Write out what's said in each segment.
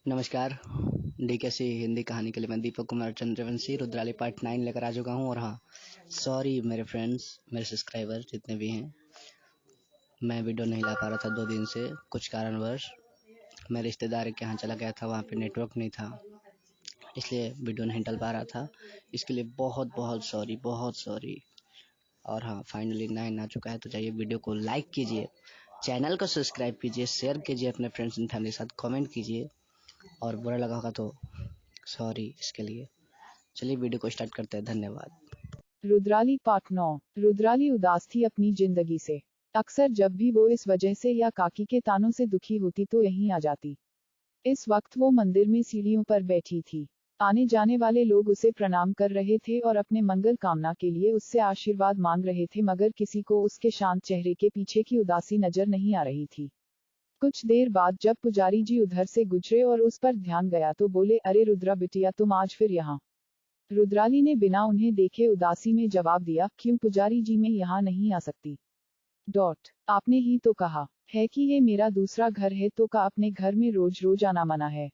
नमस्कार। डीकेसी हिंदी कहानी के लिए मैं दीपक कुमार चंद्रवंशी रुद्राली पार्ट 9 लेकर आ चुका हूँ। और हाँ, सॉरी मेरे फ्रेंड्स, मेरे सब्सक्राइबर जितने भी हैं, मैं वीडियो नहीं ला पा रहा था 2 दिन से। कुछ कारणवश मैं रिश्तेदार के यहाँ चला गया था, वहाँ पे नेटवर्क नहीं था, इसलिए वीडियो नहीं डल पा रहा था। इसके लिए बहुत बहुत सॉरी, बहुत सॉरी। और हाँ, फाइनली 9 आ चुका है, तो जाइए वीडियो को लाइक कीजिए, चैनल को सब्सक्राइब कीजिए, शेयर कीजिए अपने फ्रेंड्स एंड फैमिली के साथ, कमेंट कीजिए, और बुरा लगा होगा तो सॉरी इसके लिए। चलिए वीडियो को स्टार्ट करते हैं। धन्यवाद। रुद्राली पार्ट 9। रुद्राली उदास थी अपनी जिंदगी से। अक्सर जब भी वो इस वजह से या काकी के तानों से दुखी होती तो यहीं आ जाती। इस वक्त वो मंदिर में सीढ़ियों पर बैठी थी। आने जाने वाले लोग उसे प्रणाम कर रहे थे और अपने मंगल कामना के लिए उससे आशीर्वाद मांग रहे थे, मगर किसी को उसके शांत चेहरे के पीछे की उदासी नजर नहीं आ रही थी। कुछ देर बाद जब पुजारी जी उधर से गुजरे और उस पर ध्यान गया तो बोले, अरे रुद्रा बिटिया, तुम आज फिर यहाँ। रुद्राली ने बिना उन्हें देखे उदासी में जवाब दिया, क्यों पुजारी जी, मैं यहाँ नहीं आ सकती। आपने ही तो कहा है कि ये मेरा दूसरा घर है, तो का अपने घर में रोज रोज आना मना है।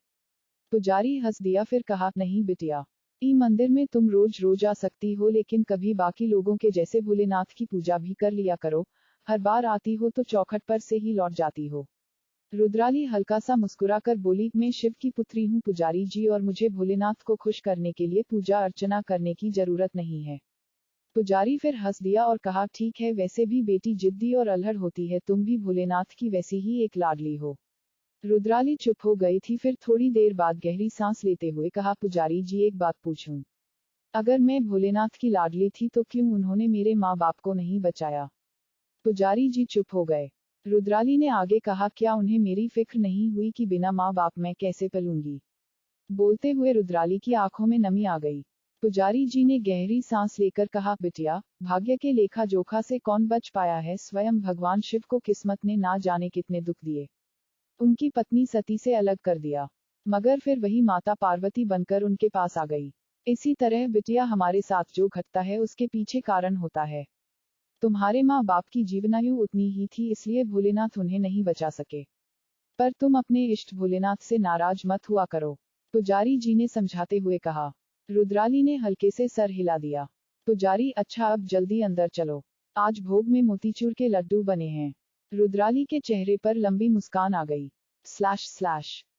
पुजारी हंस दिया, फिर कहा, नहीं बिटिया, ई मंदिर में तुम रोज रोज आ सकती हो, लेकिन कभी बाकी लोगों के जैसे भोलेनाथ की पूजा भी कर लिया करो। हर बार आती हो तो चौखट पर से ही लौट जाती हो। रुद्राली हल्का सा मुस्कुराकर बोली, मैं शिव की पुत्री हूँ पुजारी जी, और मुझे भोलेनाथ को खुश करने के लिए पूजा अर्चना करने की जरूरत नहीं है। पुजारी फिर हंस दिया और कहा, ठीक है, वैसे भी बेटी जिद्दी और अल्हड़ होती है, तुम भी भोलेनाथ की वैसी ही एक लाडली हो। रुद्राली चुप हो गई थी, फिर थोड़ी देर बाद गहरी सांस लेते हुए कहा, पुजारी जी एक बात पूछूं। अगर मैं भोलेनाथ की लाडली थी तो क्यों उन्होंने मेरे माँ बाप को नहीं बचाया। पुजारी जी चुप हो गए। रुद्राली ने आगे कहा, क्या उन्हें मेरी फिक्र नहीं हुई कि बिना माँ बाप मैं कैसे पलूंगी। बोलते हुए रुद्राली की आंखों में नमी आ गई। पुजारी जी ने गहरी सांस लेकर कहा, बिटिया, भाग्य के लेखा जोखा से कौन बच पाया है। स्वयं भगवान शिव को किस्मत ने ना जाने कितने दुख दिए। उनकी पत्नी सती से अलग कर दिया, मगर फिर वही माता पार्वती बनकर उनके पास आ गई। इसी तरह बिटिया, हमारे साथ जो घटता है उसके पीछे कारण होता है। तुम्हारे माँ बाप की जीवनायु उतनी ही थी, इसलिए भोलेनाथ उन्हें नहीं बचा सके। पर तुम अपने इष्ट भोलेनाथ से नाराज मत हुआ करो, पुजारी जी ने समझाते हुए कहा। रुद्राली ने हल्के से सर हिला दिया। पुजारी, अच्छा अब जल्दी अंदर चलो, आज भोग में मोतीचूर के लड्डू बने हैं। रुद्राली के चेहरे पर लंबी मुस्कान आ गई।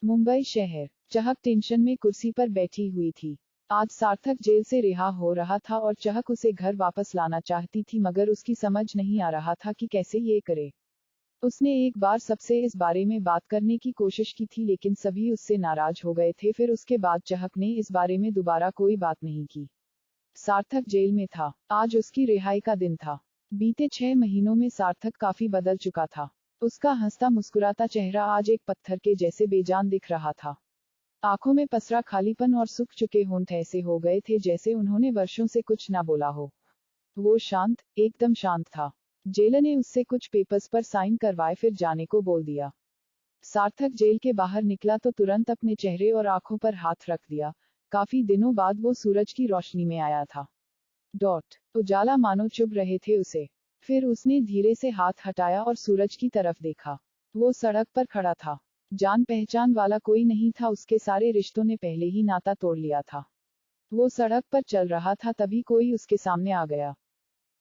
मुंबई शहर। चहक टेंशन में कुर्सी पर बैठी हुई थी। आज सार्थक जेल से रिहा हो रहा था और चहक उसे घर वापस लाना चाहती थी, मगर उसकी समझ नहीं आ रहा था कि कैसे ये करे। उसने एक बार सबसे इस बारे में बात करने की कोशिश की थी, लेकिन सभी उससे नाराज हो गए थे। फिर उसके बाद चहक ने इस बारे में दोबारा कोई बात नहीं की। सार्थक जेल में था। आज उसकी रिहाई का दिन था। बीते 6 महीनों में सार्थक काफी बदल चुका था। उसका हंसता मुस्कुराता चेहरा आज एक पत्थर के जैसे बेजान दिख रहा था। आंखों में पसरा खालीपन और सूख चुके होंठ ऐसे हो गए थे जैसे उन्होंने वर्षों से कुछ ना बोला हो। वो शांत, एकदम शांत था। जेलर ने उससे कुछ पेपर्स पर साइन करवाए, फिर जाने को बोल दिया। सार्थक जेल के बाहर निकला तो तुरंत अपने चेहरे और आंखों पर हाथ रख दिया। काफी दिनों बाद वो सूरज की रोशनी में आया था। उजाला मानो चुभ रहे थे उसे। फिर उसने धीरे से हाथ हटाया और सूरज की तरफ देखा। वो सड़क पर खड़ा था। जान पहचान वाला कोई नहीं था, उसके सारे रिश्तों ने पहले ही नाता तोड़ लिया था। वो सड़क पर चल रहा था, तभी कोई उसके सामने आ गया।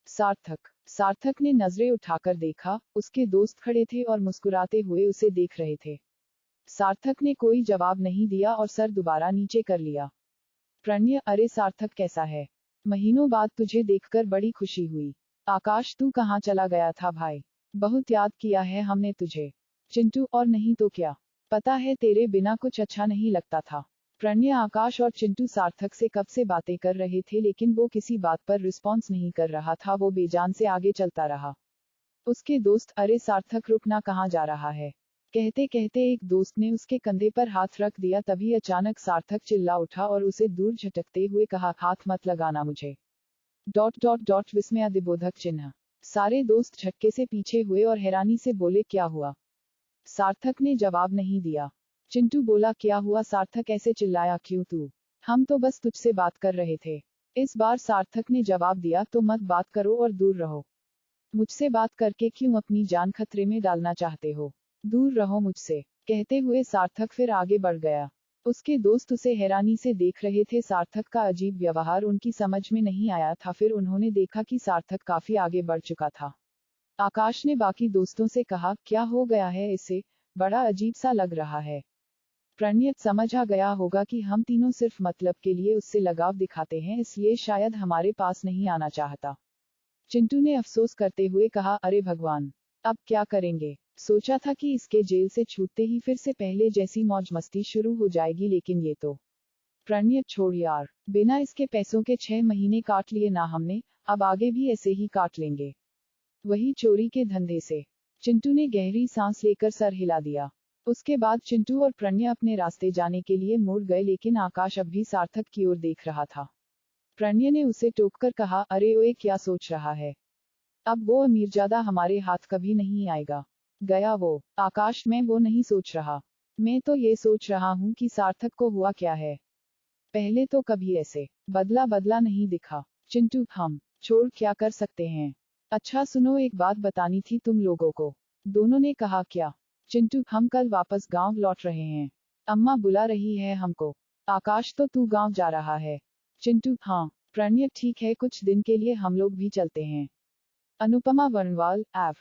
सार्थक ने नजरें उठाकर देखा, उसके दोस्त खड़े थे और मुस्कुराते हुए उसे देख रहे थे। सार्थक ने कोई जवाब नहीं दिया और सर दोबारा नीचे कर लिया। प्रणय, अरे सार्थक कैसा है? महीनों बाद तुझे देखकर बड़ी खुशी हुई। आकाश, तू कहाँ चला गया था भाई? बहुत याद किया है हमने तुझे। चिंटू, और नहीं तो क्या, पता है तेरे बिना कुछ अच्छा नहीं लगता था। प्रणय, आकाश और चिंटू सार्थक से कब से बातें कर रहे थे, लेकिन वो किसी बात पर रिस्पॉन्स नहीं कर रहा था। वो बेजान से आगे चलता रहा। उसके दोस्त, अरे सार्थक रुकना, कहाँ जा रहा है? कहते कहते एक दोस्त ने उसके कंधे पर हाथ रख दिया। तभी अचानक सार्थक चिल्ला उठा और उसे दूर झटकते हुए कहा, हाथ मत लगाना मुझे। विस्मयादिबोधक चिन्ह। सारे दोस्त झटके से पीछे हुए और हैरानी से बोले, क्या हुआ? सार्थक ने जवाब नहीं दिया। चिंटू बोला, क्या हुआ सार्थक, ऐसे चिल्लाया क्यों तू? हम तो बस तुझसे बात कर रहे थे। इस बार सार्थक ने जवाब दिया, तो मत बात करो और दूर रहो। मुझसे बात करके क्यों अपनी जान खतरे में डालना चाहते हो? दूर रहो मुझसे। कहते हुए सार्थक फिर आगे बढ़ गया। उसके दोस्त उसे हैरानी से देख रहे थे। सार्थक का अजीब व्यवहार उनकी समझ में नहीं आया था। फिर उन्होंने देखा कि सार्थक काफी आगे बढ़ चुका था। आकाश ने बाकी दोस्तों से कहा, क्या हो गया है इसे, बड़ा अजीब सा लग रहा है। प्रणयत समझ आ गया होगा कि हम तीनों सिर्फ मतलब के लिए उससे लगाव दिखाते हैं, इसलिए शायद हमारे पास नहीं आना चाहता। चिंटू ने अफसोस करते हुए कहा, अरे भगवान, अब क्या करेंगे। सोचा था कि इसके जेल से छूटते ही फिर से पहले जैसी मौज मस्ती शुरू हो जाएगी, लेकिन ये तो। प्रणयत छोड़ यार, बिना इसके पैसों के 6 महीने काट लिए ना हमने, अब आगे भी ऐसे ही काट लेंगे, वही चोरी के धंधे से। चिंटू ने गहरी सांस लेकर सर हिला दिया। उसके बाद चिंटू और प्रणय अपने रास्ते जाने के लिए मुड़ गए, लेकिन आकाश अब भी सार्थक की ओर देख रहा था। प्रणय ने उसे टोककर कहा, अरे ओए, क्या सोच रहा है, अब वो अमीरजादा हमारे हाथ कभी नहीं आएगा। गया वो। आकाश, मैं वो नहीं सोच रहा, मैं तो ये सोच रहा हूँ कि सार्थक को हुआ क्या है। पहले तो कभी ऐसे बदला बदला नहीं दिखा। चिंटू, हम छोड़ क्या कर सकते हैं। अच्छा सुनो, एक बात बतानी थी तुम लोगों को। दोनों ने कहा, क्या। चिंटू, हम कल वापस गांव लौट रहे हैं, अम्मा बुला रही है हमको। आकाश, तो तू गांव जा रहा है। चिंटू, हाँ। प्रणय, ठीक है, कुछ दिन के लिए हम लोग भी चलते हैं। अनुपमा वर्णवाल, एव।